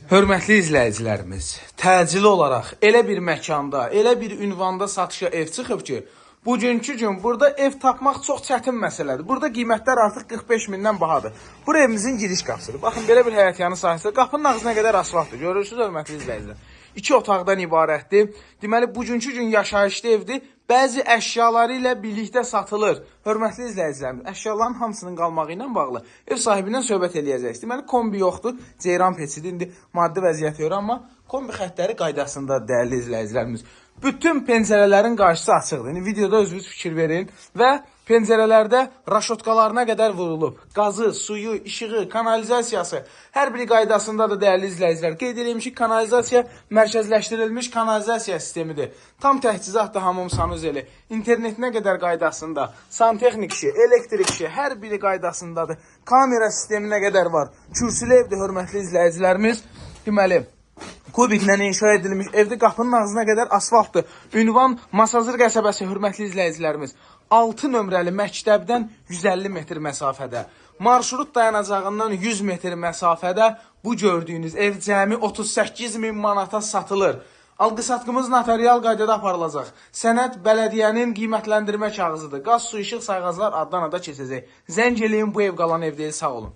Hörmətli izləyicilərimiz, təcili olaraq elə bir məkanda, elə bir ünvanda satışa ev çıxıb ki, bugünkü gün burada ev tapmaq çox çətin məsələdir. Burada qiymətlər artıq 45 mindən bahadır. Bura evimizin giriş qapısıdır. Baxın, belə bir həyətyanı sahəsi. Qapının ağzına qədər asfaltdır. Görürsünüz, hörmətli izləyicilər. 2 otaqdan ibarətdir. Deməli, bugünkü gün yaşayışlı evdir. Bəzi əşyaları ilə birlikdə satılır. Hörmətli izləyicilərimiz, əşyaların hamısının qalmağı ilə bağlı ev sahibindən söhbət eləyəcəyiz. Deməli, kombi yoxdur, ceyran peçidir. İndi maddi vəziyyət yox, amma kombi xəttləri qaydasında, dəyərli izləyicilərimiz. Bütün pəncərələrin qarşısı açıqdır. İndi videoda özünüz fikir verin və pəncərələrdə raşotkalarına qədər vurulub. Qazı, suyu, işığı, kanalizasiyası hər biri qaydasındadır, dəyərli izləyicilər. Qeyd edeyim ki, kanalizasiya mərkəzləşdirilmiş kanalizasiya sistemidir. Tam təchizatdır, hamam sanuzeli. İnternetinə qədər qaydasında. Santexnik işi, elektrik işi hər biri qaydasındadır. Kamera sisteminə qədər var. Kürsülü evdir, hörmətli izləyicilərimiz. Deməli, kubiklə inşa edilmiş evdə qapının ağzına qədər asfaltdır. Ünvan Masazır qəsəbəsi, hörmətli izləyicilərimiz. 6 nömrəli məktəbdən 150 metr məsafədə. Marşrut dayanacağından 100 metr məsafədə bu gördüyünüz ev cəmi 38 min manata satılır. Alqı-satqımız notarial qaydada aparılacaq. Sənəd bələdiyyənin qiymətləndirmə kağızıdır. Qaz, su, işıq sayğaclar addan ada keçəcək. Zəng eləyin, bu ev qalan ev deyil, sağ olun.